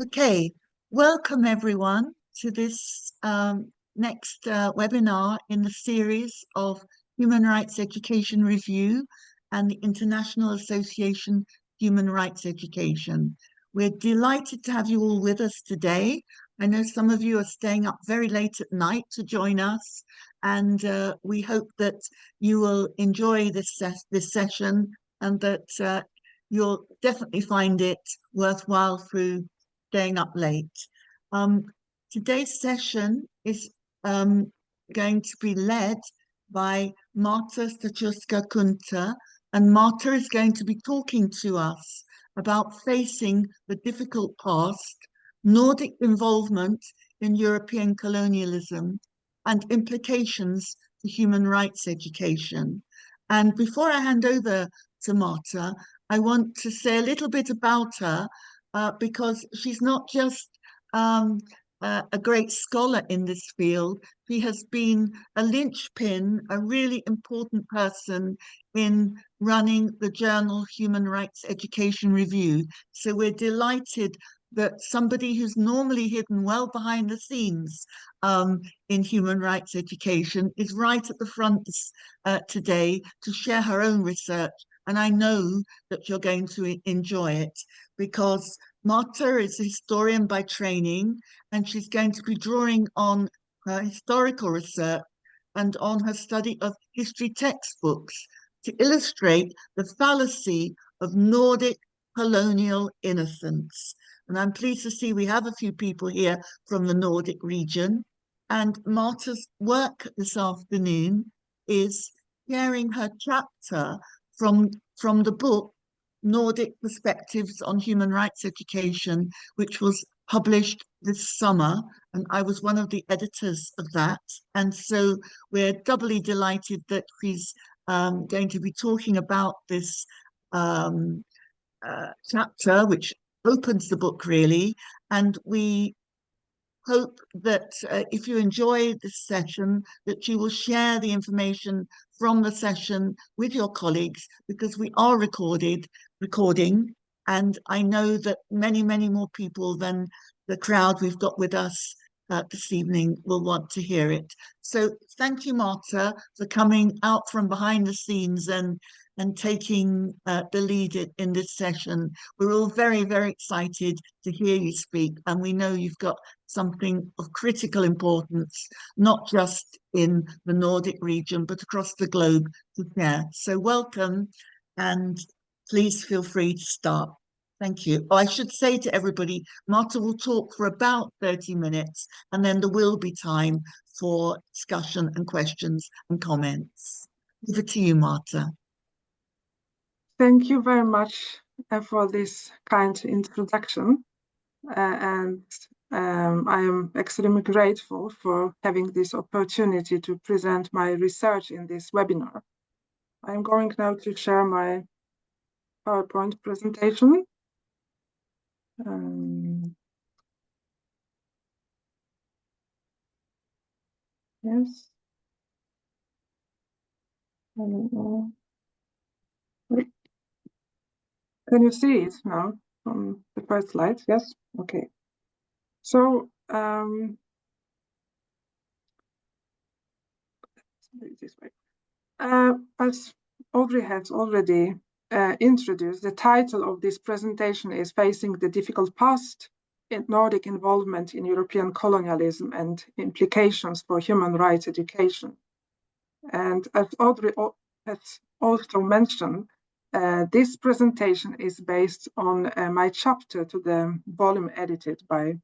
Okay, welcome everyone to this next webinar in the series of Human Rights Education Review and the International Association Human Rights Education. We're delighted to have you all with us today. I know some of you are staying up very late at night to join us, and we hope that you will enjoy this session and that you'll definitely find it worthwhile through staying up late. Today's session is going to be led by Marta Stachuska-Kunta, and Marta is going to be talking to us about facing the difficult past, Nordic involvement in European colonialism, and implications for human rights education. And before I hand over to Marta, I want to say a little bit about her, because she's not just a great scholar in this field. She has been a linchpin, a really important person in running the journal Human Rights Education Review. So we're delighted that somebody who's normally hidden well behind the scenes in human rights education is right at the front today to share her own research. And I know that you're going to enjoy it, because Marta is a historian by training, and she's going to be drawing on her historical research and on her study of history textbooks to illustrate the fallacy of Nordic colonial innocence. And I'm pleased to see we have a few people here from the Nordic region. And Marta's work this afternoon is sharing her chapter from the book Nordic Perspectives on Human Rights Education, which was published this summer, and I was one of the editors of that. And so we're doubly delighted that she's going to be talking about this chapter, which opens the book really. And we hope that if you enjoy this session, that you will share the information from the session with your colleagues, because we are recording, and I know that many more people than the crowd we've got with us this evening will want to hear it. So thank you, Marta, for coming out from behind the scenes and taking the lead in this session. We're all very excited to hear you speak, and we know you've got something of critical importance, not just in the Nordic region, but across the globe to share. So welcome, and please feel free to start. Thank you. Oh, I should say to everybody, Marta will talk for about 30 minutes, and then there will be time for discussion and questions and comments. Over to you, Marta. Thank you very much for this kind introduction. I am extremely grateful for having this opportunity to present my research in this webinar. I'm going now to share my PowerPoint presentation. Yes. I don't know. Can you see it now from the first slide? Yes. Okay. So this way. As Audrey has already introduced, the title of this presentation is Facing the Difficult Past in Nordic Involvement in European Colonialism and Implications for Human Rights Education. And as Audrey has also mentioned, this presentation is based on my chapter to the volume edited by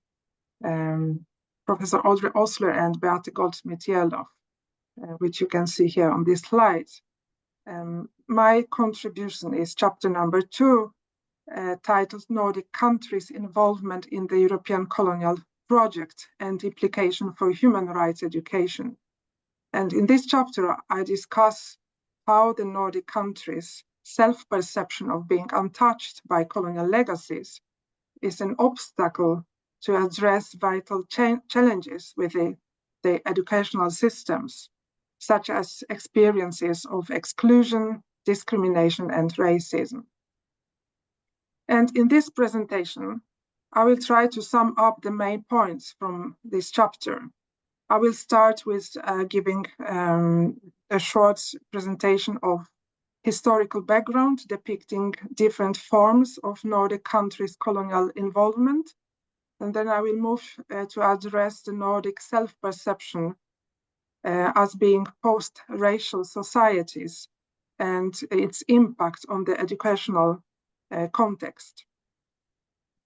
Professor Audrey Osler and Beate Goldsmith-Hjelhoff, which you can see here on this slide. My contribution is chapter number 2, titled Nordic Countries' Involvement in the European Colonial Project and Implication for Human Rights Education. And in this chapter, I discuss how the Nordic countries' self-perception of being untouched by colonial legacies is an obstacle to address vital challenges with the educational systems, such as experiences of exclusion, discrimination, and racism. And in this presentation, I will try to sum up the main points from this chapter. I will start with giving a short presentation of historical background depicting different forms of Nordic countries' colonial involvement. And then I will move to address the Nordic self-perception as being post-racial societies and its impact on the educational context.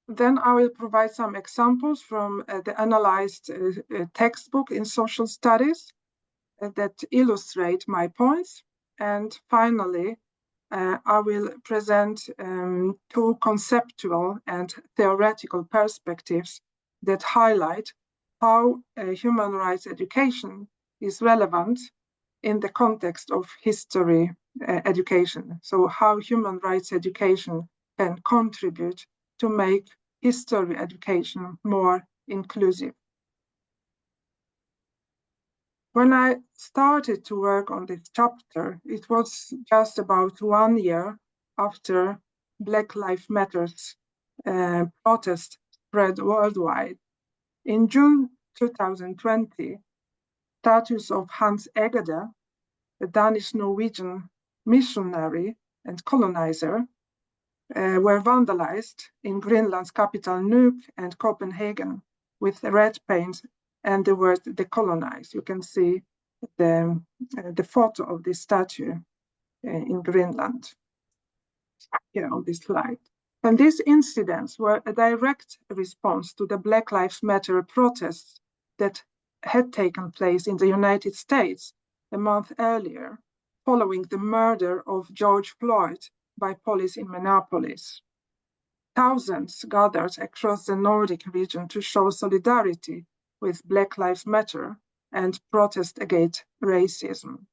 Then I will provide some examples from the analyzed textbook in social studies that illustrate my points. And finally, I will present two conceptual and theoretical perspectives that highlight how human rights education is relevant in the context of history education. So how human rights education can contribute to make history education more inclusive. When I started to work on this chapter, it was just about 1 year after Black Lives Matter's protest spread worldwide. In June 2020, statues of Hans Egede, the Danish-Norwegian missionary and colonizer, were vandalized in Greenland's capital Nuuk and Copenhagen with red paint and the word decolonize. You can see the photo of this statue in Greenland here on this slide. And these incidents were a direct response to the Black Lives Matter protests that had taken place in the United States a month earlier, following the murder of George Floyd by police in Minneapolis. Thousands gathered across the Nordic region to show solidarity with Black Lives Matter and protest against racism.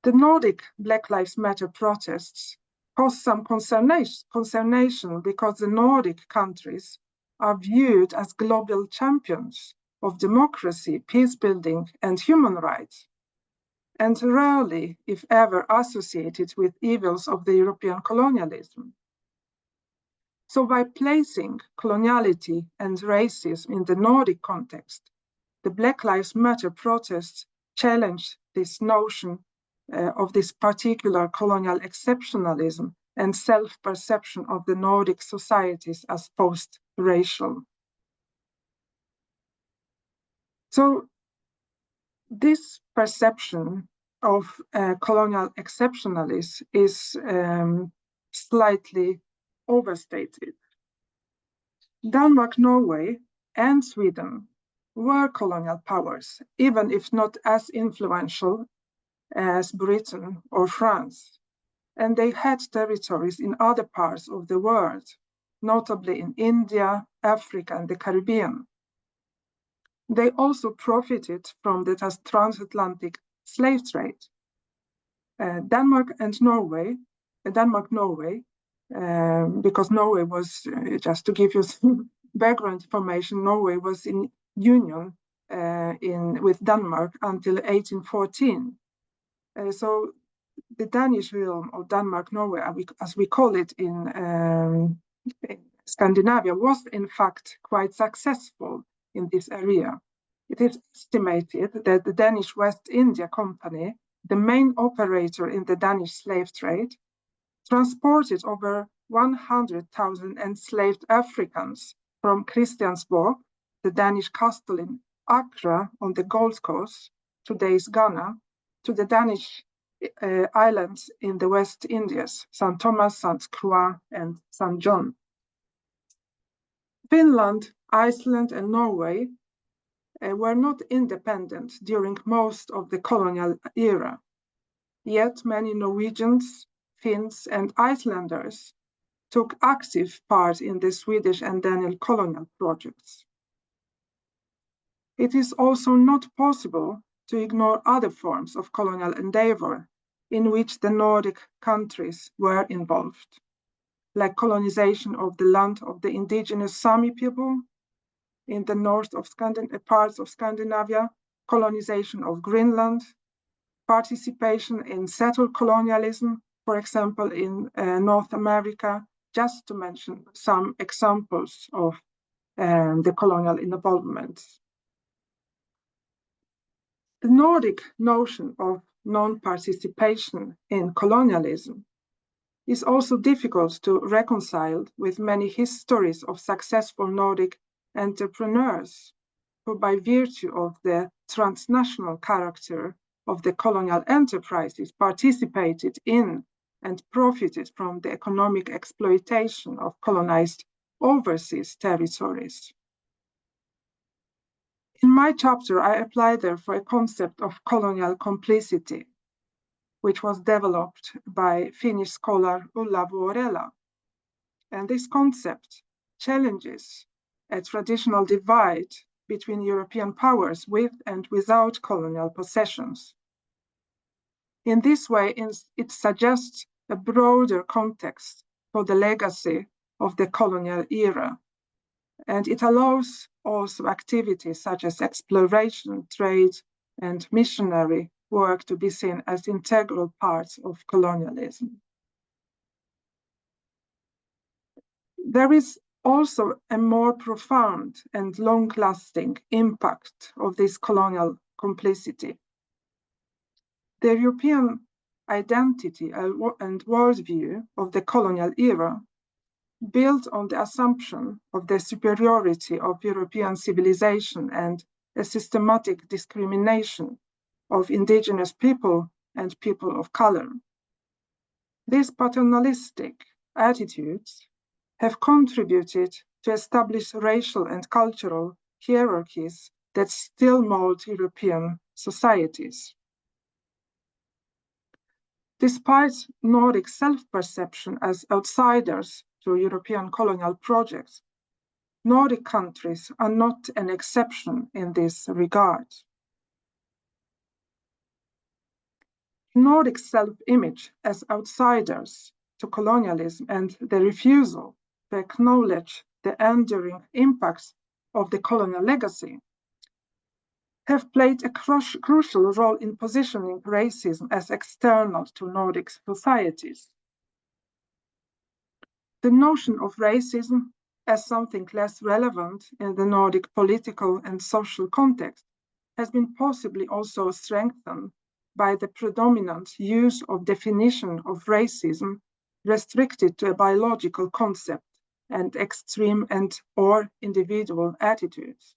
The Nordic Black Lives Matter protests caused some consternation because the Nordic countries are viewed as global champions of democracy, peace building, and human rights, and rarely, if ever, associated with evils of the European colonialism. So by placing coloniality and racism in the Nordic context, the Black Lives Matter protests challenged this notion of this particular colonial exceptionalism and self-perception of the Nordic societies as post-racial. So this perception of colonial exceptionalism is slightly overstated. Denmark, Norway, and Sweden were colonial powers, even if not as influential as Britain or France. And they had territories in other parts of the world, notably in India, Africa, and the Caribbean. They also profited from the transatlantic slave trade. Denmark, Norway, because Norway was, just to give you some background information, Norway was in union with Denmark until 1814. So the Danish realm of Denmark, Norway, as we call it in Scandinavia, was in fact quite successful in this area. It is estimated that the Danish West India Company, the main operator in the Danish slave trade, transported over 100,000 enslaved Africans from Christiansborg, the Danish castle in Accra on the Gold Coast, today's Ghana, to the Danish islands in the West Indies, St. Thomas, St. Croix, and St. John. Finland, Iceland, and Norway were not independent during most of the colonial era. Yet many Norwegians, Finns, and Icelanders took active part in the Swedish and Danish colonial projects. It is also not possible to ignore other forms of colonial endeavor in which the Nordic countries were involved, like colonization of the land of the indigenous Sami people in the north of parts of Scandinavia, colonization of Greenland, participation in settled colonialism, for example, in North America, just to mention some examples of the colonial involvement. The Nordic notion of non-participation in colonialism is also difficult to reconcile with many histories of successful Nordic entrepreneurs who, by virtue of the transnational character of the colonial enterprises, participated in and profited from the economic exploitation of colonized overseas territories. In my chapter, I apply therefore a concept of colonial complicity, which was developed by Finnish scholar HRE WERA. And this concept challenges a traditional divide between European powers with and without colonial possessions. In this way, it suggests a broader context for the legacy of the colonial era, and it allows also activities such as exploration, trade, and missionary work to be seen as integral parts of colonialism. There is also a more profound and long-lasting impact of this colonial complicity. The European identity and worldview of the colonial era built on the assumption of the superiority of European civilization and a systematic discrimination of indigenous people and people of color. These paternalistic attitudes have contributed to establish racial and cultural hierarchies that still mold European societies. Despite Nordic self-perception as outsiders to European colonial projects, Nordic countries are not an exception in this regard. Nordic self-image as outsiders to colonialism and the refusal to acknowledge the enduring impacts of the colonial legacy have played a crucial role in positioning racism as external to Nordic societies. The notion of racism as something less relevant in the Nordic political and social context has been possibly also strengthened by the predominant use of definition of racism restricted to a biological concept and extreme and/or individual attitudes.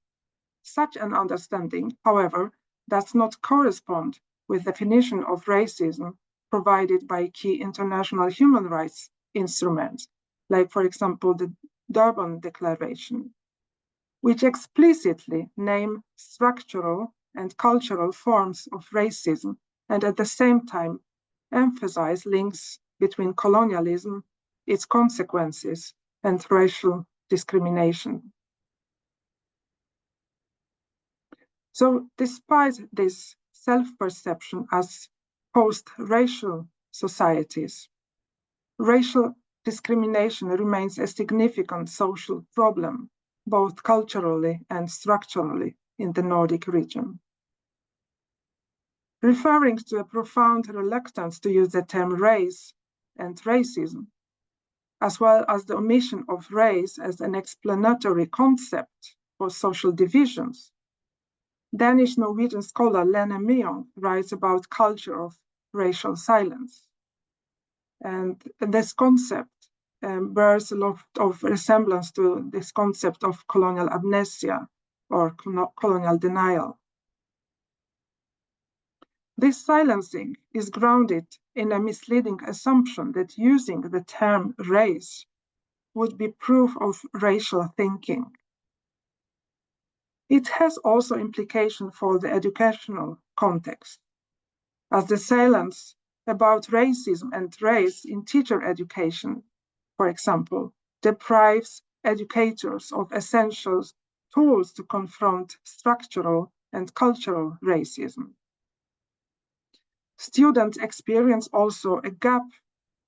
Such an understanding, however, does not correspond with the definition of racism provided by key international human rights instruments, like, for example, the Durban Declaration, which explicitly name structural and cultural forms of racism and at the same time emphasize links between colonialism, its consequences, and racial discrimination. So despite this self-perception as post-racial societies, racial discrimination remains a significant social problem, both culturally and structurally in the Nordic region. Referring to a profound reluctance to use the term race and racism, as well as the omission of race as an explanatory concept for social divisions, Danish-Norwegian scholar Lene Myong writes about culture of racial silence. And this concept bears a lot of resemblance to this concept of colonial amnesia or colonial denial. This silencing is grounded in a misleading assumption that using the term race would be proof of racial thinking. It has also implications for the educational context, as the silence about racism and race in teacher education, for example, deprives educators of essential tools to confront structural and cultural racism. Students experience also a gap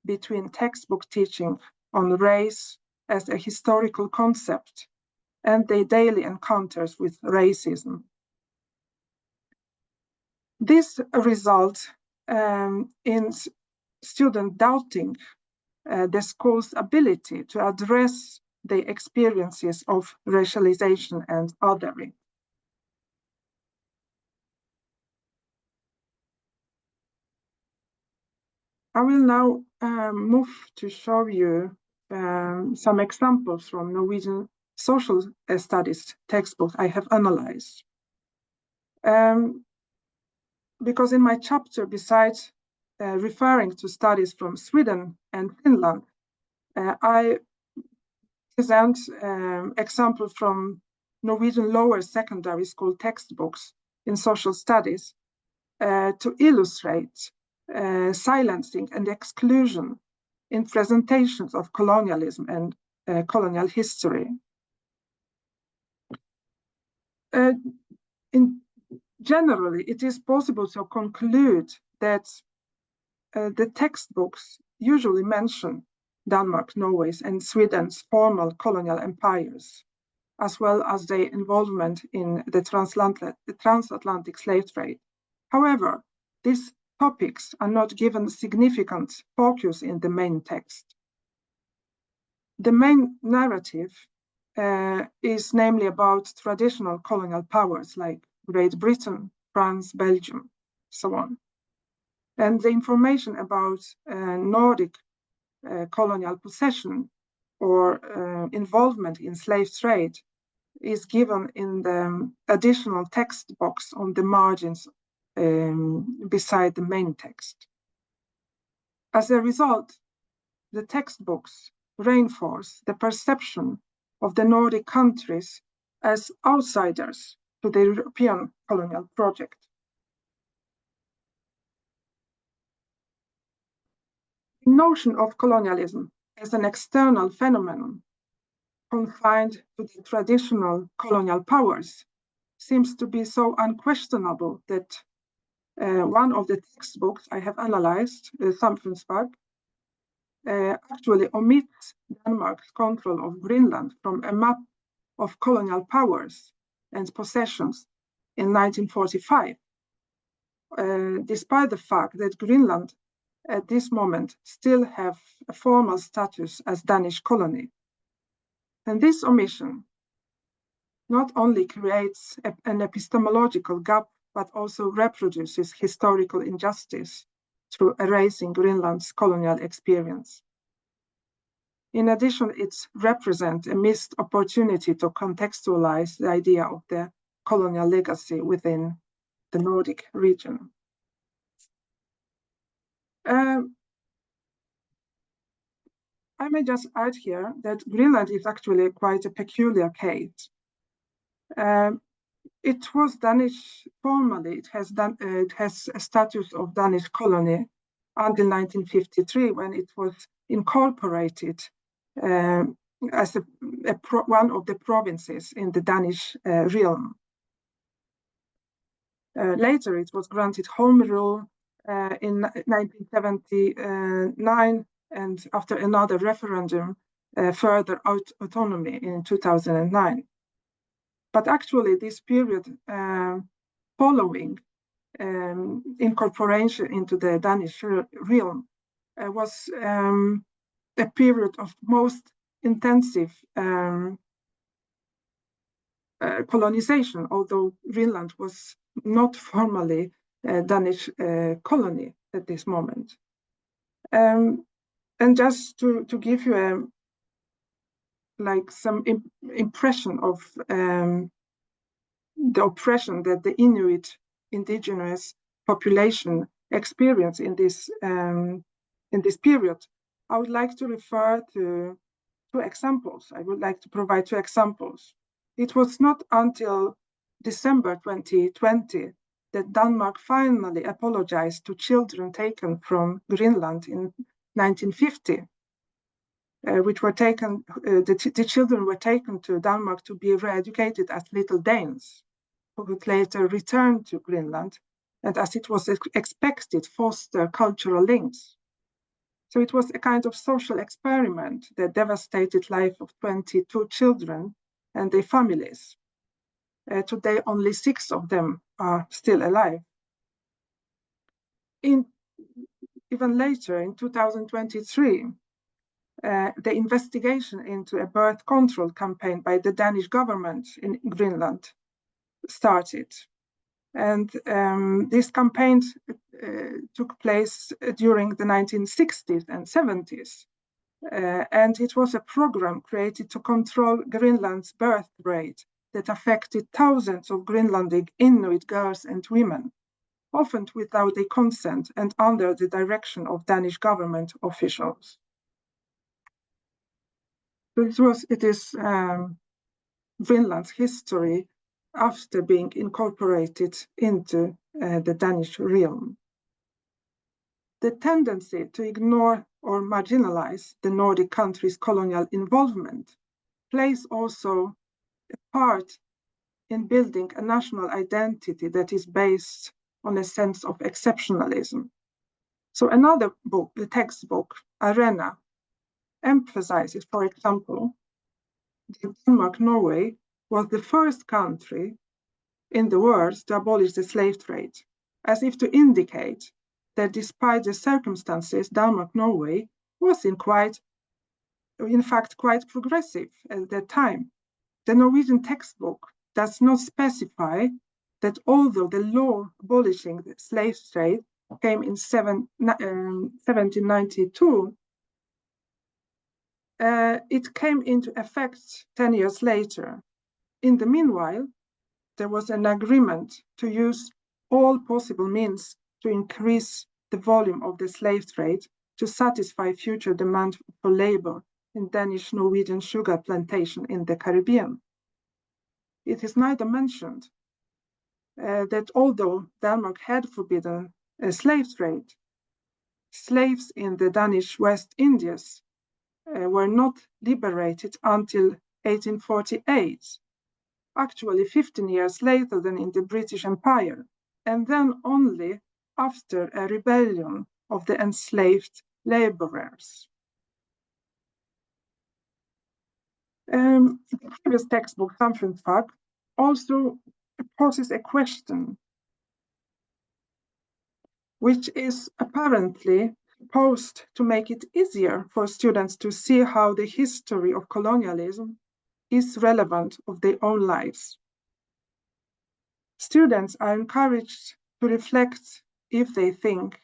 between textbook teaching on race as a historical concept and their daily encounters with racism. This results in students doubting the school's ability to address the experiences of racialization and othering. I will now move to show you some examples from Norwegian social studies textbooks I have analyzed. Because in my chapter, besides referring to studies from Sweden and Finland, I present examples from Norwegian lower secondary school textbooks in social studies to illustrate silencing and exclusion in presentations of colonialism and colonial history. Generally, it is possible to conclude that the textbooks usually mention Denmark, Norway's, and Sweden's formal colonial empires, as well as their involvement in the transatlantic slave trade. However, these topics are not given significant focus in the main text. The main narrative is namely about traditional colonial powers like Great Britain, France, Belgium, so on. And the information about Nordic colonial possession or involvement in slave trade is given in the additional text box on the margins beside the main text. As a result, the textbooks reinforce the perception of the Nordic countries as outsiders to the European colonial project. The notion of colonialism as an external phenomenon confined to the traditional colonial powers seems to be so unquestionable that one of the textbooks I have analyzed, Samfunnsfag, actually omits Denmark's control of Greenland from a map of colonial powers and possessions in 1945, despite the fact that Greenland at this moment still have a formal status as Danish colony. And this omission not only creates an epistemological gap, but also reproduces historical injustice through erasing Greenland's colonial experience. In addition, it represents a missed opportunity to contextualize the idea of the colonial legacy within the Nordic region. I may just add here that Greenland is actually quite a peculiar case. It was Danish formally, it has a status of Danish colony until 1953 when it was incorporated as one of the provinces in the Danish realm. Later, it was granted home rule in 1979, and after another referendum, further autonomy in 2009. But actually, this period following incorporation into the Danish realm was a period of most intensive colonization, although Greenland was not formally a Danish colony at this moment. And just to give you some impression of the oppression that the Inuit indigenous population experienced in this period, I would like to refer to two examples. I would like to provide two examples. It was not until December 2020 that Denmark finally apologized to children taken from Greenland in 1950, which were taken, the children were taken to Denmark to be re-educated as little Danes, who would later return to Greenland, and as it was expected, foster cultural links. So it was a kind of social experiment that devastated life of 22 children and their families. Today, only 6 of them are still alive. Even later, in 2023, the investigation into a birth control campaign by the Danish government in Greenland started. And this campaign took place during the 1960s and 70s. And it was a program created to control Greenland's birth rate that affected thousands of Greenlandic Inuit girls and women, often without their consent and under the direction of Danish government officials. It is Greenland's history after being incorporated into the Danish realm. The tendency to ignore or marginalize the Nordic countries' colonial involvement plays also a part in building a national identity that is based on a sense of exceptionalism. So another book, the textbook, Arena, emphasizes, for example, that Denmark-Norway was the first country in the world to abolish the slave trade, as if to indicate that despite the circumstances, Denmark-Norway was in fact quite progressive at that time. The Norwegian textbook does not specify that although the law abolishing the slave trade came in 1792, it came into effect 10 years later. In the meanwhile, there was an agreement to use all possible means to increase the volume of the slave trade to satisfy future demand for labor in Danish-Norwegian sugar plantation in the Caribbean. It is neither mentioned that although Denmark had forbidden a slave trade, slaves in the Danish West Indies were not liberated until 1848, actually 15 years later than in the British Empire, and then only after a rebellion of the enslaved laborers. The previous textbook, Samfundsfag, also poses a question which is apparently posed to make it easier for students to see how the history of colonialism is relevant of their own lives. Students are encouraged to reflect if they think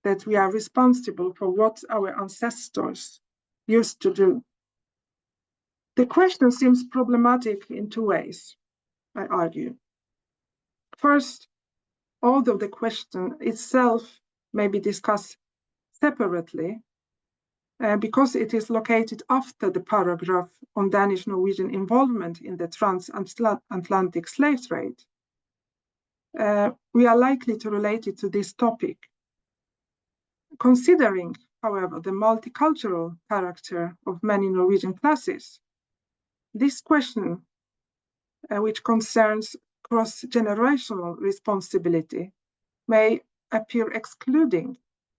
that we are responsible for what our ancestors used to do. The question seems problematic in two ways, I argue. First, although the question itself may be discussed separately, because it is located after the paragraph on Danish-Norwegian involvement in the transatlantic slave trade, we are likely to relate it to this topic. Considering, however, the multicultural character of many Norwegian classes, this question, which concerns cross-generational responsibility, may appear excluding,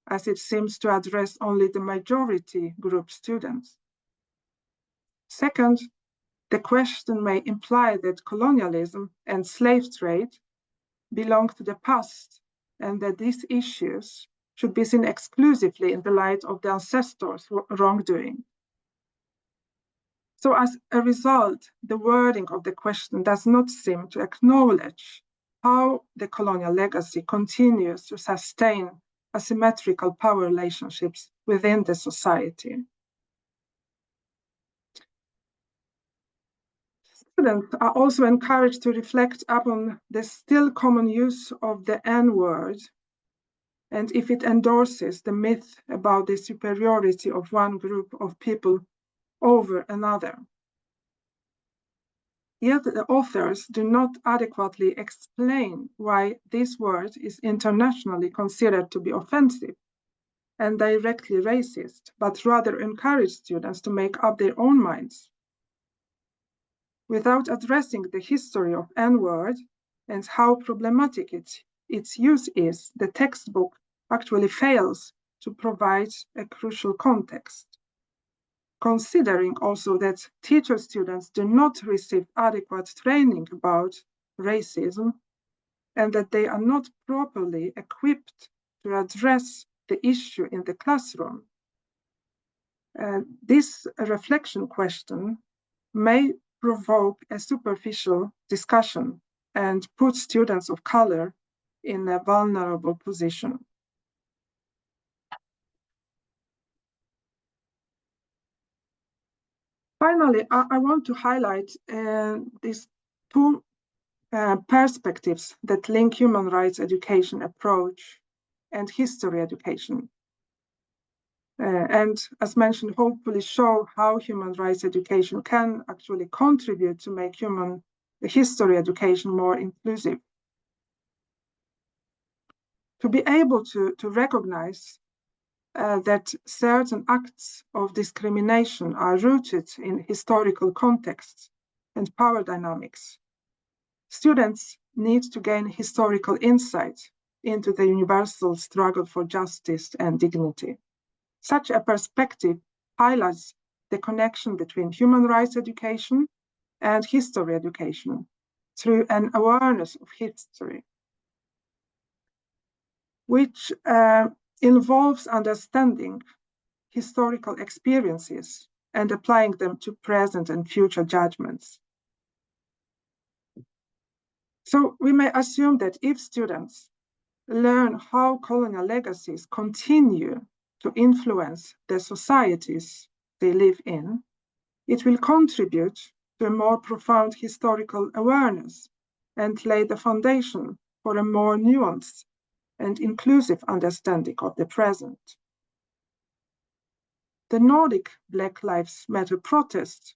as it seems to address only the majority group students. Second, the question may imply that colonialism and slave trade belong to the past, and that these issues should be seen exclusively in the light of the ancestors' wrongdoing. So as a result, the wording of the question does not seem to acknowledge how the colonial legacy continues to sustain asymmetrical power relationships within the society. Students are also encouraged to reflect upon the still common use of the N-word, and if it endorses the myth about the superiority of one group of people over another. Yet the authors do not adequately explain why this word is internationally considered to be offensive and directly racist, but rather encourage students to make up their own minds. Without addressing the history of N-word and how problematic its use is, the textbook actually fails to provide a crucial context. Considering also that teacher students do not receive adequate training about racism and that they are not properly equipped to address the issue in the classroom. This reflection question may provoke a superficial discussion and put students of color in a vulnerable position. Finally, I want to highlight these two perspectives that link human rights education approach and history education. And as mentioned, hopefully show how human rights education can actually contribute to make history education more inclusive. To be able to recognize that certain acts of discrimination are rooted in historical contexts and power dynamics, students need to gain historical insight into the universal struggle for justice and dignity. Such a perspective highlights the connection between human rights education and history education through an awareness of history, which involves understanding historical experiences and applying them to present and future judgments. So we may assume that if students learn how colonial legacies continue to influence the societies they live in, it will contribute to a more profound historical awareness and lay the foundation for a more nuanced and inclusive understanding of the present. The Nordic Black Lives Matter protest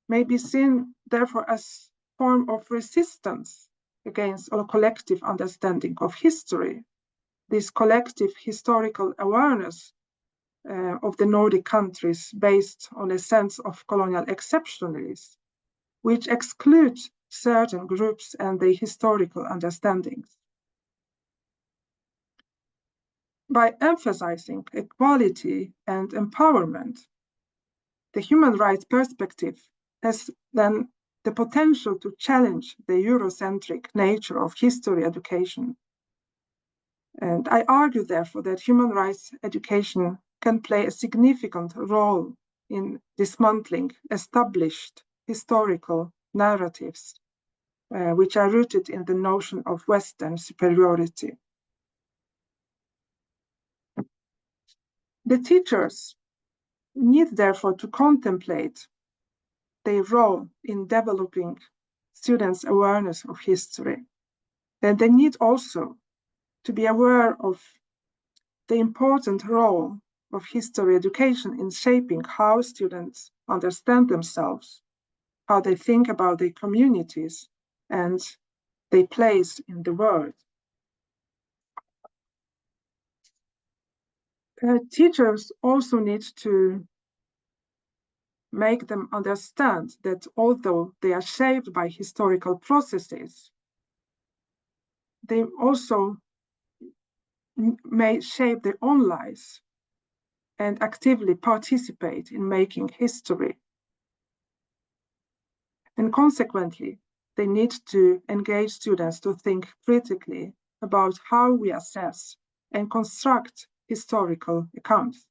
may be seen, therefore, as a form of resistance against a collective understanding of history. This collective historical awareness of the Nordic countries based on a sense of colonial exceptionalism, which excludes certain groups and their historical understandings. By emphasizing equality and empowerment, the human rights perspective has then the potential to challenge the Eurocentric nature of history education. And I argue, therefore, that human rights education can play a significant role in dismantling established historical narratives, which are rooted in the notion of Western superiority. The teachers need, therefore, to contemplate their role in developing students' awareness of history. And they need also to be aware of the important role of history education in shaping how students understand themselves, how they think about their communities, and their place in the world. Teachers also need to make them understand that although they are shaped by historical processes, they also may shape their own lives and actively participate in making history. And consequently, they need to engage students to think critically about how we assess and construct historical accounts.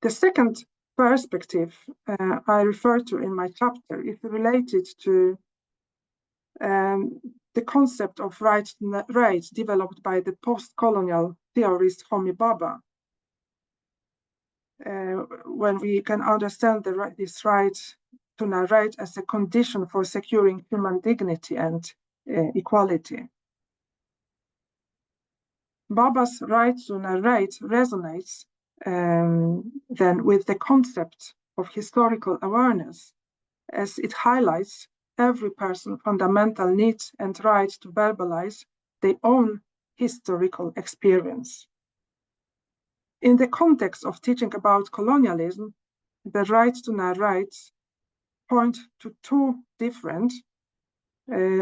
The second perspective I refer to in my chapter is related to the concept of rights developed by the post-colonial theorist Homi Bhabha, when we can understand this right to narrate as a condition for securing human dignity and equality. Bhabha's right to narrate resonates then with the concept of historical awareness, as it highlights every person's fundamental need and right to verbalize their own historical experience. In the context of teaching about colonialism, the right to narrate point to two different,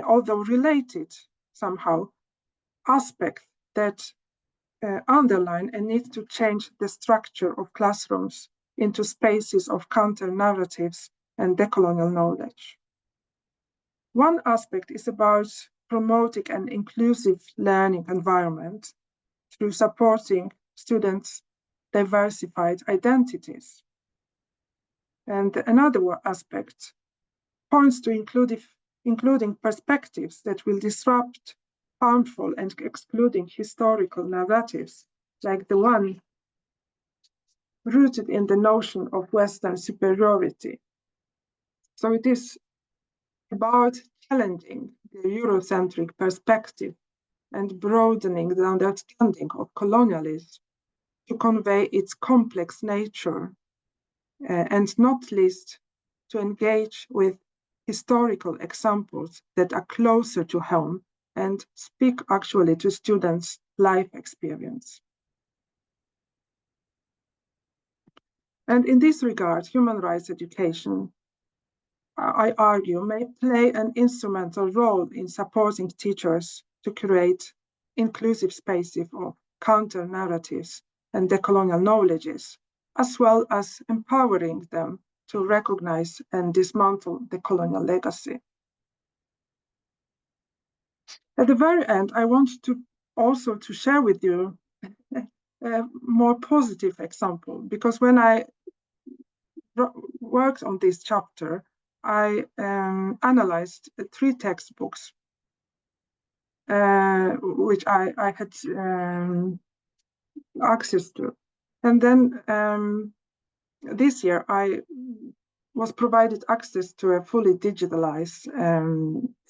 although related somehow, aspects that underline a need to change the structure of classrooms into spaces of counter-narratives and decolonial knowledge. One aspect is about promoting an inclusive learning environment through supporting students' diversified identities. And another aspect points to including perspectives that will disrupt harmful and excluding historical narratives, like the one rooted in the notion of Western superiority. So it is about challenging the Eurocentric perspective and broadening the understanding of colonialism to convey its complex nature, and not least to engage with historical examples that are closer to home and speak actually to students' life experience. And in this regard, human rights education, I argue, may play an instrumental role in supporting teachers to create inclusive spaces of counter-narratives and decolonial knowledges, as well as empowering them to recognize and dismantle the colonial legacy. At the very end, I want to also to share with you a more positive example, because when I worked on this chapter, I analyzed 3 textbooks which I had access to. And then this year I was provided access to a fully digitalized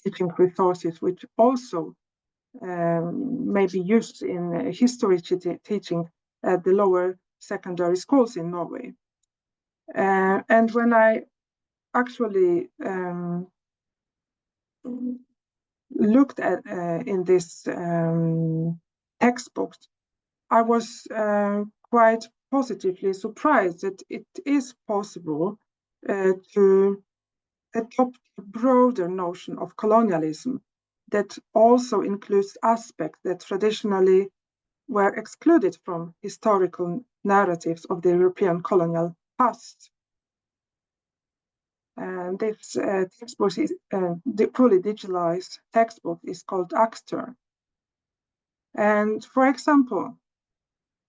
teaching resources, which also may be used in history teaching at the lower secondary schools in Norway. And when I actually looked at in this textbook, I was quite positively surprised that it is possible to adopt a broader notion of colonialism that also includes aspects that traditionally were excluded from historical narratives of the European colonial past. And this textbook is the fully digitalized textbook is called HRE. And for example,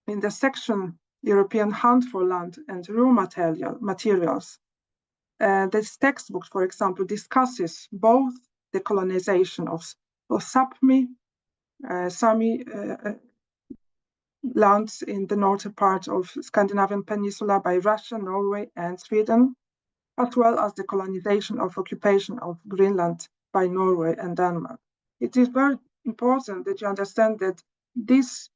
in the section European Hunt for Land and Raw Materials, this textbook, for example, discusses both the colonization of Sapmi, Sami lands in the northern part of Scandinavian Peninsula by Russia, Norway, and Sweden, as well as the colonization of occupation of Greenland by Norway and Denmark. It is very important that you understand that these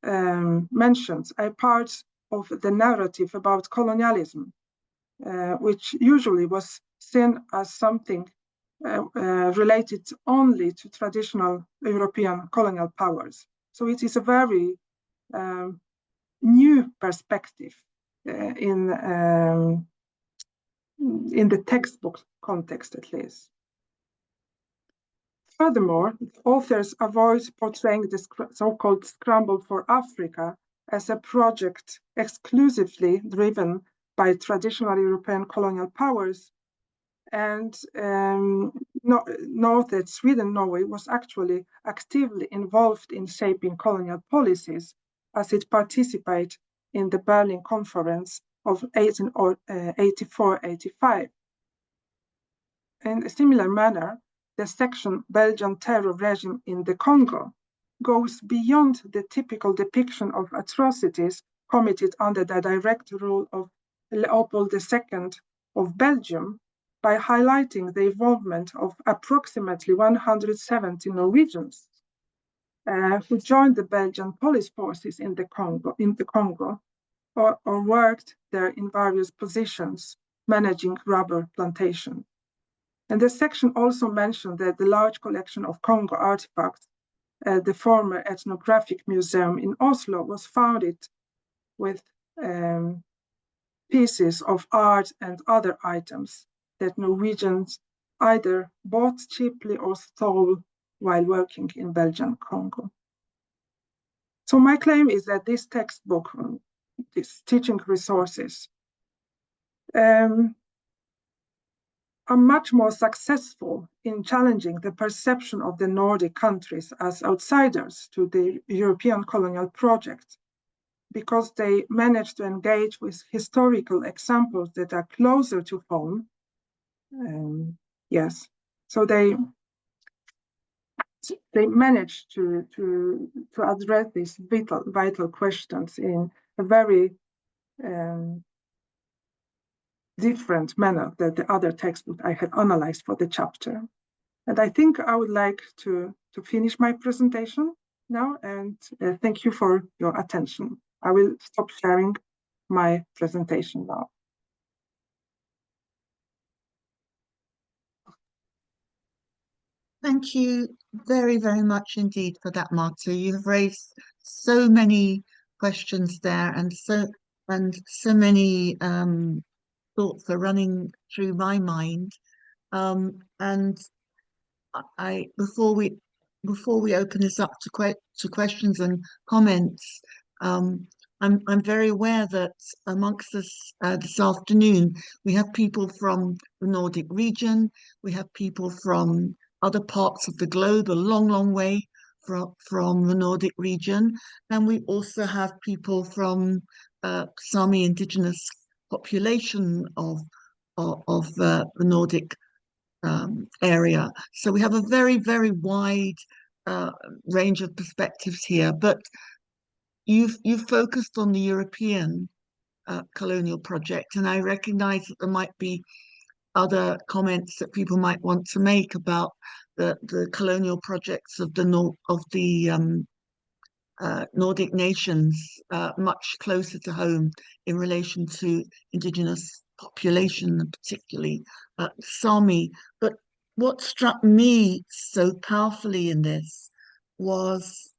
mentions are part of the narrative about colonialism, which usually was seen as something related only to traditional European colonial powers. So it is a very new perspective in the textbook context, at least. Furthermore, authors avoid portraying the so-called Scramble for Africa as a project exclusively driven by traditional European colonial powers, and note that Sweden and Norway was actually actively involved in shaping colonial policies as it participated in the Berlin Conference of 1884-85. In a similar manner, the section Belgian terror regime in the Congo goes beyond the typical depiction of atrocities committed under the direct rule of Leopold II of Belgium by highlighting the involvement of approximately 170 Norwegians who joined the Belgian police forces in the Congo or worked there in various positions managing rubber plantation. And the section also mentioned that the large collection of Congo artifacts at the former ethnographic museum in Oslo was founded with pieces of art and other items that Norwegians either bought cheaply or stole while working in Belgian Congo. So my claim is that this textbook, these teaching resources, are much more successful in challenging the perception of the Nordic countries as outsiders to the European colonial project because they manage to engage with historical examples that are closer to home. Yes, so they manage to address these vital questions in a very different manner than the other textbook I had analyzed for the chapter. And I think I would like to finish my presentation now, and thank you for your attention. I will stop sharing my presentation now. Thank you very, very much indeed for that, Marta. You've raised so many questions there, and so many thoughts are running through my mind. And I before we open this up to questions and comments, I'm very aware that amongst us this afternoon we have people from the Nordic region, we have people from other parts of the globe, a long way from the Nordic region, and we also have people from Sami indigenous population of the Nordic area. So we have a very, very wide range of perspectives here. But you've focused on the European colonial project, and I recognize that there might be other comments that people might want to make about the colonial projects of the Nordic nations, much closer to home in relation to indigenous population, and particularly Sami. But what struck me so powerfully in this was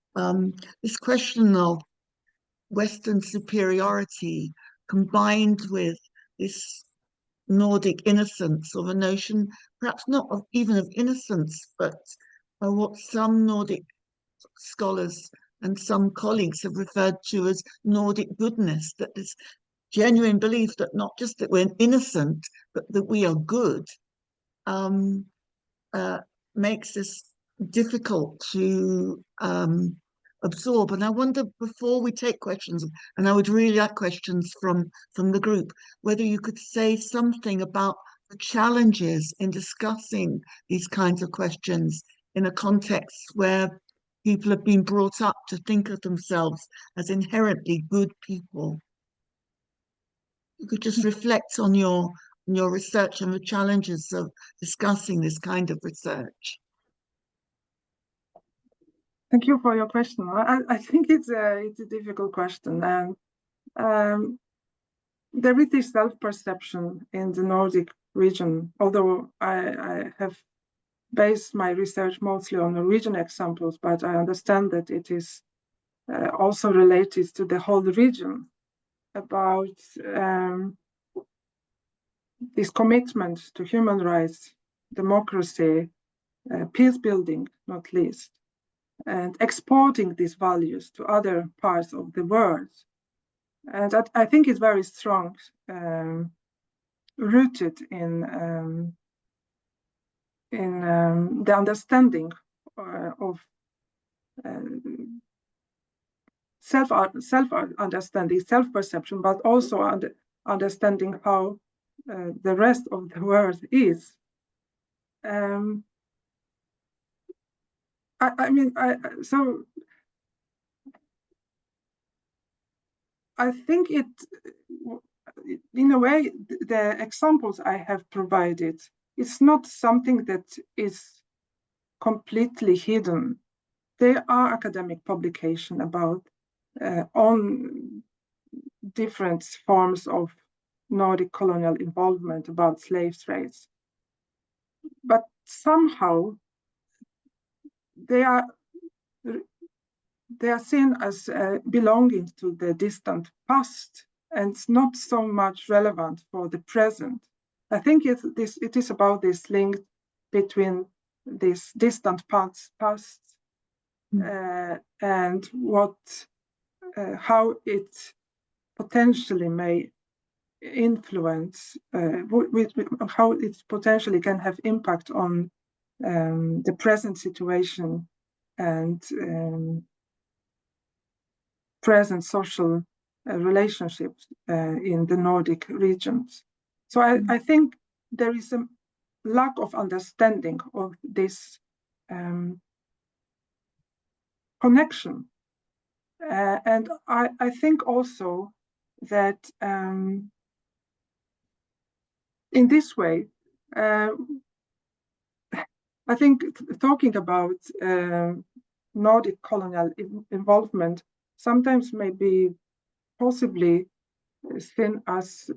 this question of Western superiority combined with this Nordic innocence, or a notion, perhaps not even of innocence, but what some Nordic scholars and some colleagues have referred to as Nordic goodness, that this genuine belief that not just that we're innocent, but that we are good, makes this difficult to absorb. And I wonder, before we take questions, and I would really like questions from the group, whether you could say something about the challenges in discussing these kinds of questions in a context where people have been brought up to think of themselves as inherently good people. You could just reflect on your research and the challenges of discussing this kind of research. Thank you for your question. I think it's a difficult question, and there is this self-perception in the Nordic region, although I have based my research mostly on Norwegian examples, but I understand that it is also related to the whole region, about this commitment to human rights, democracy, peace building, not least, and exporting these values to other parts of the world. And I think it's very strong, rooted in the understanding of self-understanding, self-perception, but also understanding how the rest of the world is. So I think it, in a way, the examples I have provided, it's not something that is completely hidden. There are academic publications about on different forms of Nordic colonial involvement, about slave trades. But somehow they are seen as belonging to the distant past, and not so much relevant for the present. I think it is about this link between this distant past and how it potentially may influence, how it potentially can have impact on the present situation and present social relationships in the Nordic regions. So I think there is a lack of understanding of this connection. And I think also that in this way, I think talking about Nordic colonial involvement sometimes may be possibly seen as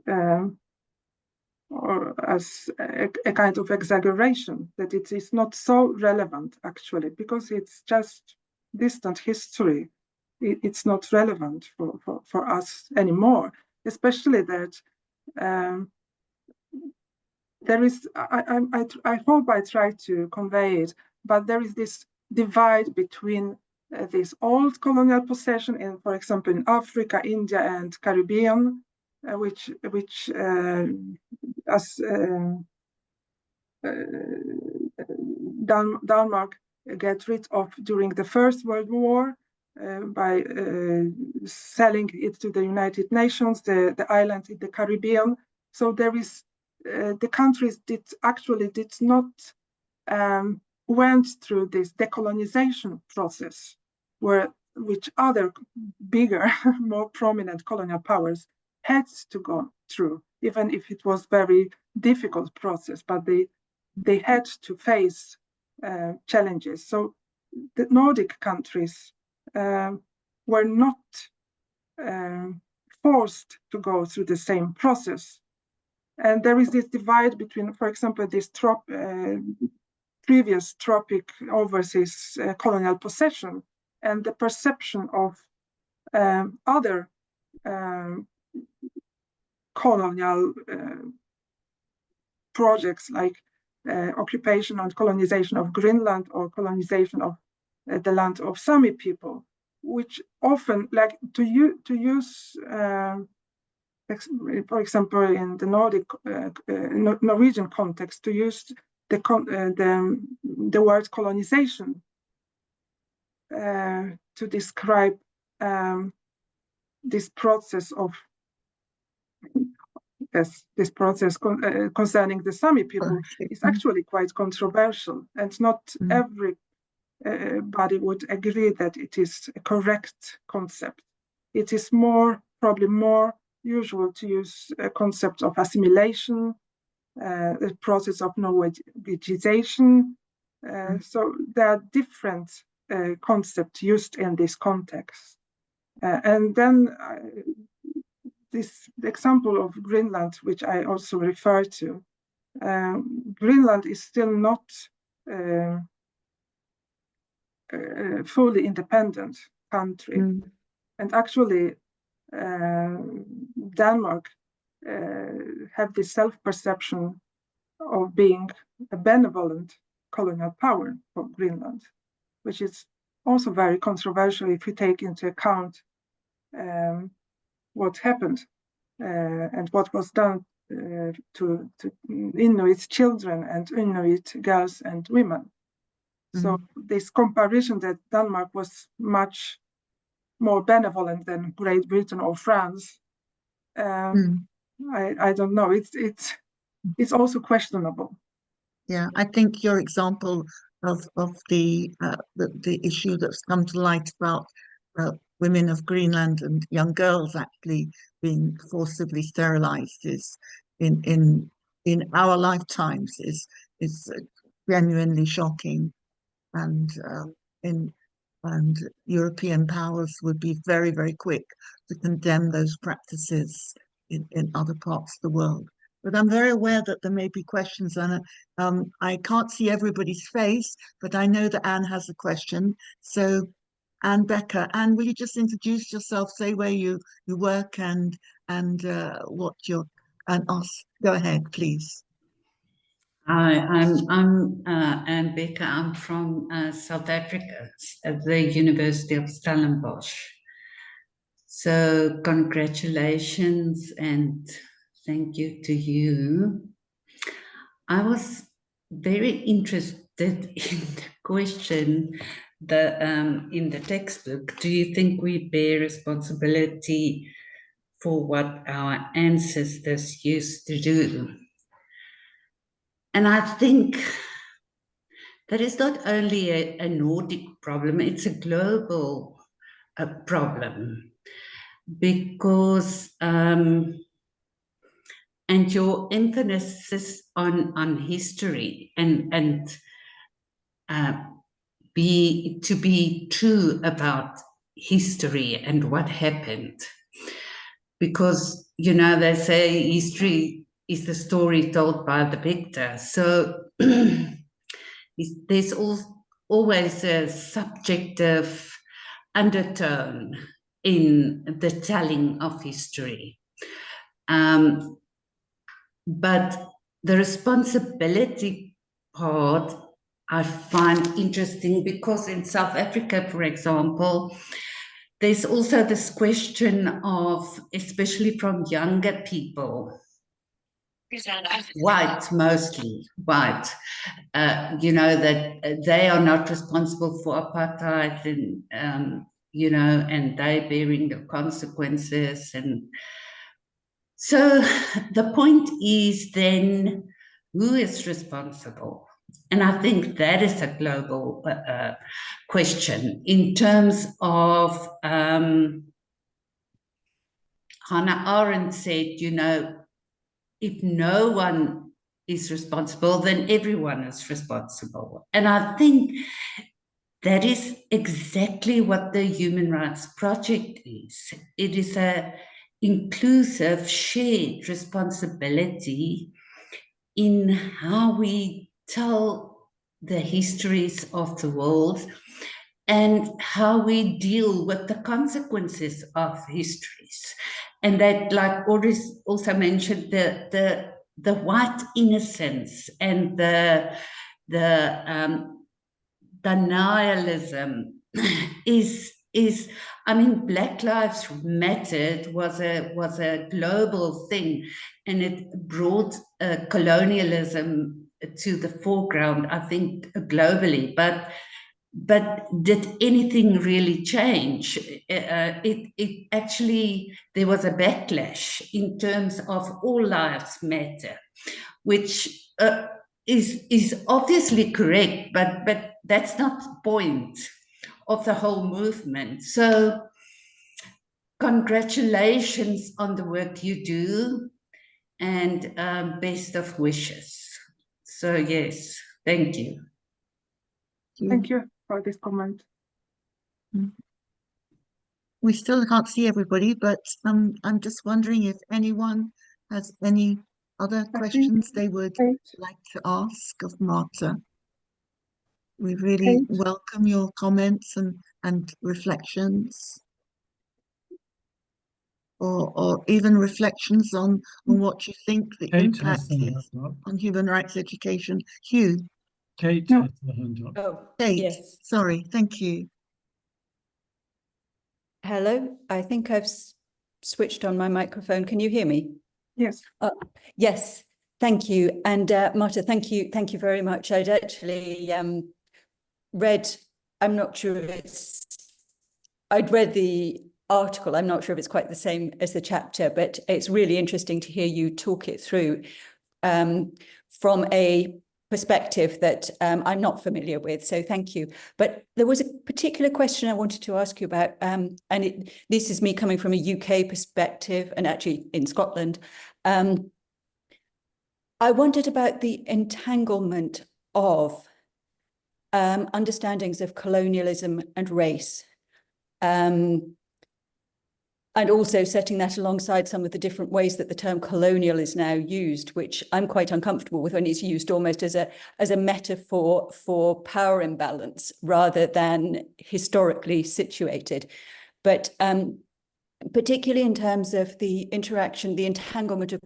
or as a kind of exaggeration, that it is not so relevant actually, because it's just distant history. It's not relevant for us anymore, especially that there is, I hope I try to convey it, but there is this divide between this old colonial possession in, for example, in Africa, India, and Caribbean, which as Denmark get rid of during the First World War by selling it to the United Nations, the island in the Caribbean. So there is the countries did not went through this decolonization process, which other bigger, more prominent colonial powers had to go through, even if it was very difficult process, but they had to face challenges. So the Nordic countries were not forced to go through the same process. And there is this divide between, for example, this previous tropic overseas colonial possession and the perception of other colonial projects like occupation and colonization of Greenland or colonization of the land of Sami people, which often like to use for example, in the Nordic Norwegian context, to use the word colonization to describe this process of concerning the Sami people is actually quite controversial, and not everybody would agree that it is a correct concept. It is probably more usual to use a concept of assimilation, the process of Norwegization. So there are different concepts used in this context. And then the example of Greenland, which I also refer to, Greenland is still not a fully independent country. And actually, Denmark have this self-perception of being a benevolent colonial power for Greenland, which is also very controversial if you take into account what happened and what was done to Inuit children and Inuit girls and women. So this comparison that Denmark was much more benevolent than Great Britain or France, I don't know. It's also questionable. Yeah, I think your example of the issue that's come to light about women of Greenland and young girls actually being forcibly sterilized is in our lifetimes is genuinely shocking, and and European powers would be very, very quick to condemn those practices in other parts of the world. But I'm very aware that there may be questions, and I can't see everybody's face, but I know that Anne has a question. So, Anne Becker, Anne, will you just introduce yourself, say where you work and what you're, and ask. Go ahead, please. Hi, I'm Anne Becker. I'm from South Africa at the University of Stellenbosch. So congratulations and thank you to you. I was very interested in the question in the textbook. Do you think we bear responsibility for what our ancestors used to do. And I think that is not only a Nordic problem, it's a global problem, because and your emphasis on history and to be true about history and what happened, because they say history is the story told by the victor. So there's always a subjective undertone in the telling of history. But the responsibility part I find interesting, because in South Africa, for example, there's also this question of, especially from younger people, white, mostly white, that they are not responsible for apartheid, and and they bearing the consequences. And so the point is then, who is responsible? And I think that is a global question in terms of, Hannah Arendt said, if no one is responsible, then everyone is responsible. And I think that is exactly what the Human Rights Project is. It is an inclusive, shared responsibility in how we tell the histories of the world and how we deal with the consequences of histories. And that, like Oris also mentioned, the white innocence and the denialism is Black Lives Mattered was a global thing, and it brought colonialism to the foreground, I think, globally. But did anything really change? It actually, there was a backlash in terms of all lives matter, which is obviously correct, but that's not the point of the whole movement. So congratulations on the work you do, and best of wishes. So yes, thank you. Thank you for this comment. We still can't see everybody, but I'm just wondering if anyone has any other questions they would like to ask of Marta. We really welcome your comments and reflections, or even reflections on what you think the impact is on human rights education. Hugh. Kate has the hand up. Oh, Kate, yes. sorry, thank you. Hello, I think I've switched on my microphone. Can you hear me? Yes. Yes, thank you. And Marta, thank you very much. I'd actually read, I'm not sure if I'd read the article. I'm not sure if it's quite the same as the chapter, but it's really interesting to hear you talk it through from a perspective that I'm not familiar with, so thank you. But there was a particular question I wanted to ask you about, and this is me coming from a UK perspective, and actually in Scotland. I wondered about the entanglement of understandings of colonialism and race, and also setting that alongside some of the different ways that the term colonial is now used, which I'm quite uncomfortable with when it's used almost as a metaphor for power imbalance rather than historically situated. But particularly in terms of the interaction, the entanglement of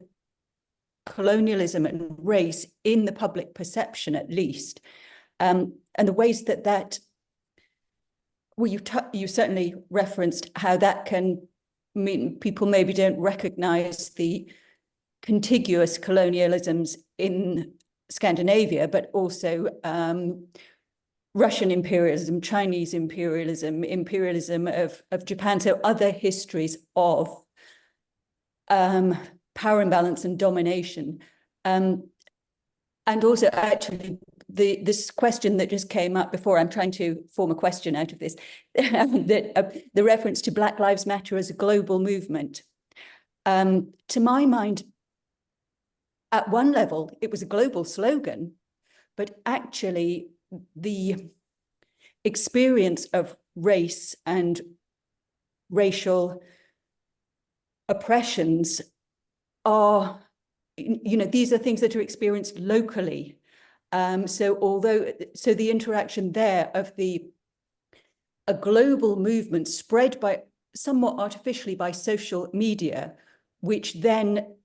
colonialism and race in the public perception, at least, and the ways that well, you certainly referenced how that can mean people maybe don't recognize the contiguous colonialisms in Scandinavia, but also Russian imperialism, Chinese imperialism, imperialism of Japan, so other histories of power imbalance and domination. And also, actually, this question that just came up before, I'm trying to form a question out of this, the reference to Black Lives Matter as a global movement. To my mind, at one level, it was a global slogan, but actually the experience of race and racial oppressions are, these are things that are experienced locally. So the interaction there of a global movement spread by somewhat artificially by social media, which then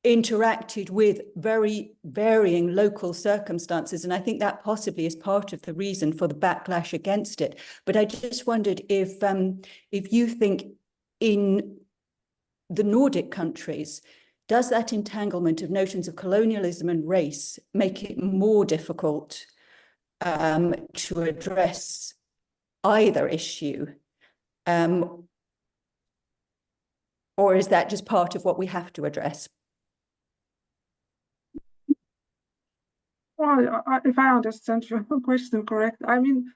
interacted with very varying local circumstances. And I think that possibly is part of the reason for the backlash against it. But I just wondered if you think in the Nordic countries, does that entanglement of notions of colonialism and race make it more difficult to address either issue? Or is that just part of what we have to address? Well, if I understand your question correct, I mean,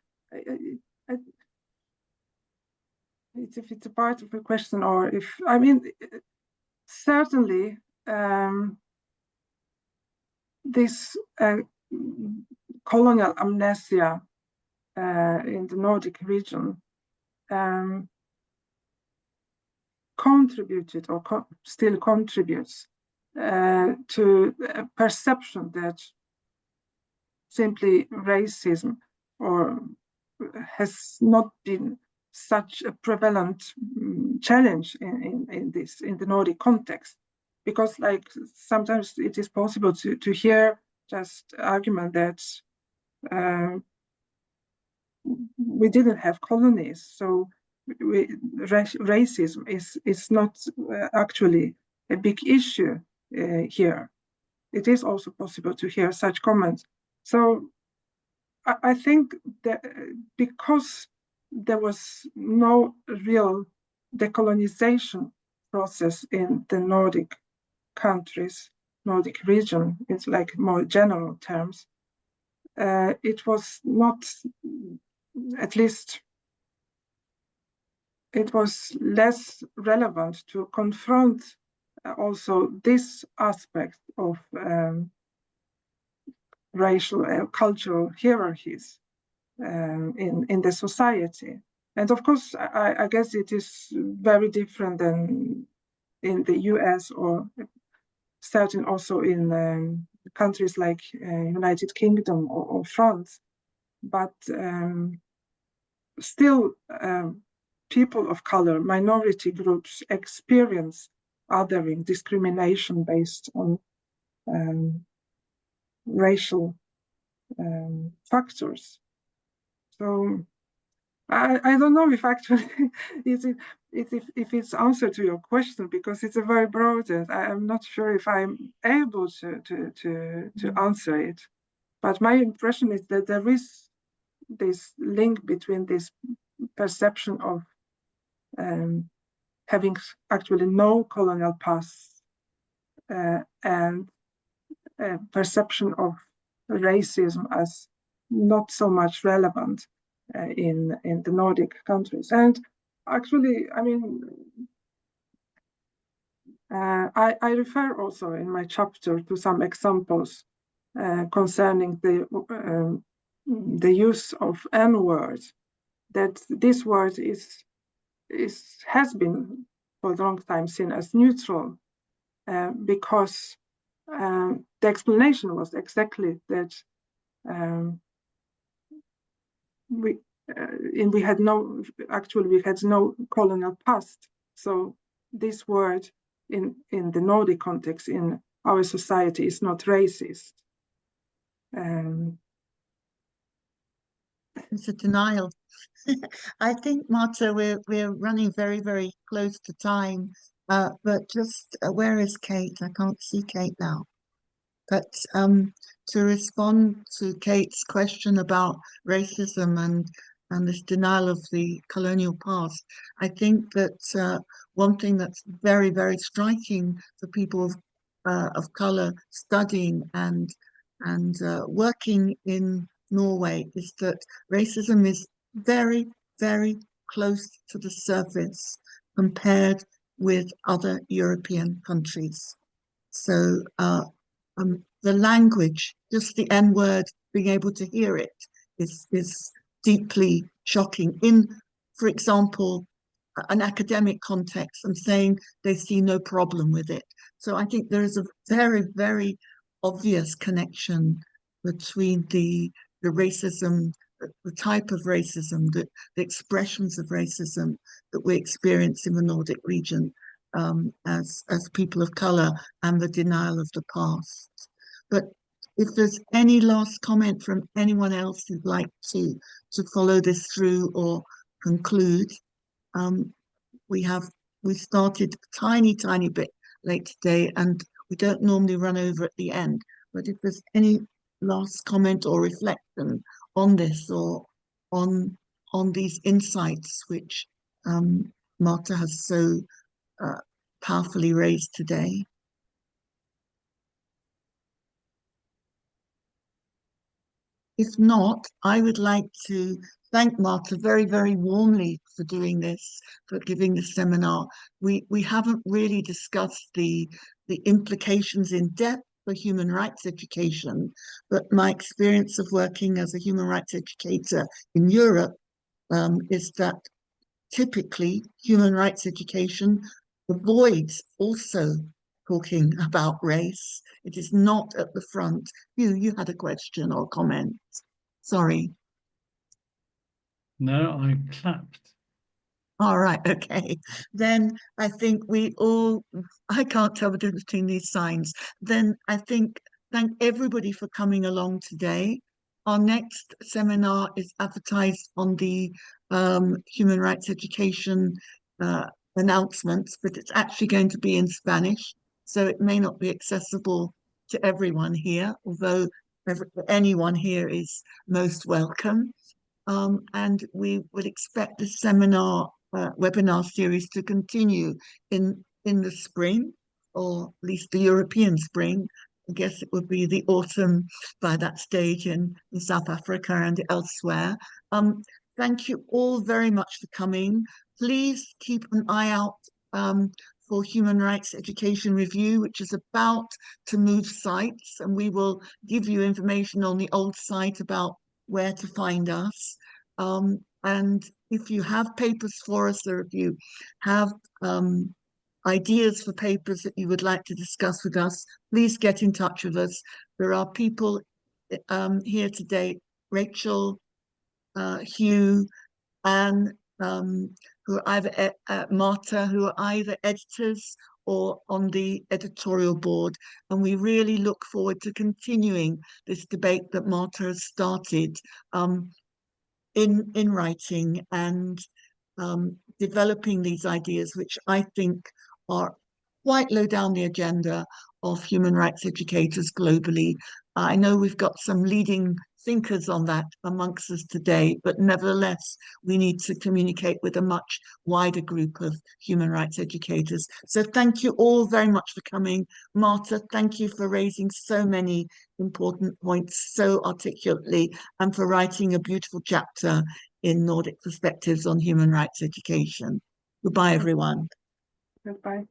if it's a part of the question, or if, I mean, certainly this colonial amnesia in the Nordic region contributed or still contributes to a perception that simply racism or has not been such a prevalent challenge in the Nordic context, because like sometimes it is possible to hear just argument that we didn't have colonies, so racism is not actually a big issue here. It is also possible to hear such comments. So I think that because there was no real decolonization process in the Nordic countries, Nordic region, it's like more general terms, it was not, at least it was less relevant to confront also this aspect of racial cultural hierarchies in the society. And of course, I guess it is very different than in the US, or certain also in countries like United Kingdom or France. But still, people of color, minority groups experience othering, discrimination based on racial factors. So I don't know if actually if it's answer to your question, because it's a very broad, and I'm not sure if I'm able to answer it. But my impression is that there is this link between this perception of having actually no colonial past and perception of racism as not so much relevant in the Nordic countries. And actually, I mean, I refer also in my chapter to some examples concerning the use of N-word. That this word has been for a long time seen as neutral, because the explanation was exactly that we had no colonial past. So this word in the Nordic context in our society is not racist. It's a denial. I think, Marta, we're running very, very close to time. But just where is Kate? I can't see Kate now. But to respond to Kate's question about racism and this denial of the colonial past. I think that one thing that's very, very striking for people of color studying and working in Norway is that racism is very, very close to the surface compared with other European countries. So the language, just the N word, being able to hear it is deeply shocking. In, for example, an academic context and saying they see no problem with it. So I think there is a very, very obvious connection between the racism, the type of racism, the expressions of racism that we experience in the Nordic region as people of color, and the denial of the past. But if there's any last comment from anyone else who'd like to follow this through or conclude, we started a tiny bit late today, and we don't normally run over at the end. But if there's any last comment or reflection on this, or on these insights which Marta has so powerfully raised today. If not, I would like to thank Marta very, very warmly for doing this, for giving this seminar. We haven't really discussed the implications in depth for human rights education, but my experience of working as a human rights educator in Europe is that typically human rights education avoids also talking about race. It is not at the front. You had a question or comment. Sorry. No, I clapped. All right, okay. Then I think I can't tell the difference between these signs. Then I think, thank everybody for coming along today. Our next seminar is advertised on the human rights education announcements, but it's actually going to be in Spanish, so it may not be accessible to everyone here, although anyone here is most welcome. And we would expect this seminar webinar series to continue in the spring, or at least the European spring. I guess it would be the autumn by that stage in South Africa and elsewhere. Thank you all very much for coming. Please keep an eye out for Human Rights Education Review, which is about to move sites, and we will give you information on the old site about where to find us. And if you have papers for us, or if you have ideas for papers that you would like to discuss with us, please get in touch with us. There are people here today, Rachel, Hugh, Anne, who are either Marta, who are either editors or on the editorial board. And we really look forward to continuing this debate that Marta has started in writing and developing these ideas, which I think are quite low down the agenda of human rights educators globally. I know we've got some leading thinkers on that amongst us today, but nevertheless, we need to communicate with a much wider group of human rights educators. So thank you all very much for coming. Marta, thank you for raising so many important points so articulately, and for writing a beautiful chapter in Nordic Perspectives on Human Rights Education. Goodbye, everyone. Goodbye.